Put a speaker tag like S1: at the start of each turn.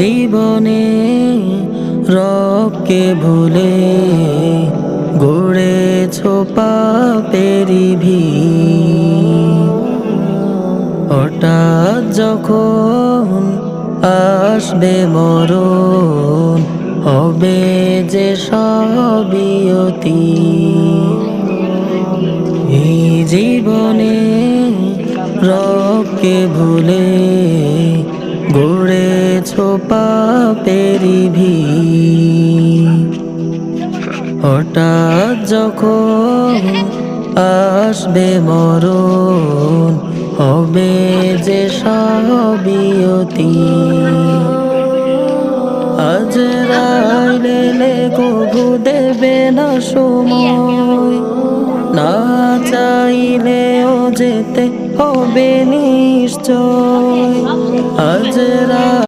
S1: জীবনে রবকে ভুলে গড়েছ পাপেরি ভিড়। হঠাৎ যখন আসবে মরণ, হবে যে সবই অতীত। এই জীবনে রবকে ভুলে গড়েছ পাপেরি ভিড়। হঠাৎ যখন আসবে মরণ, হবে যে সবই অতীত। আজরাইলে কবু দেবে না সময়, না চাইলেও যেতে হবে নিশ্চয়। আজরা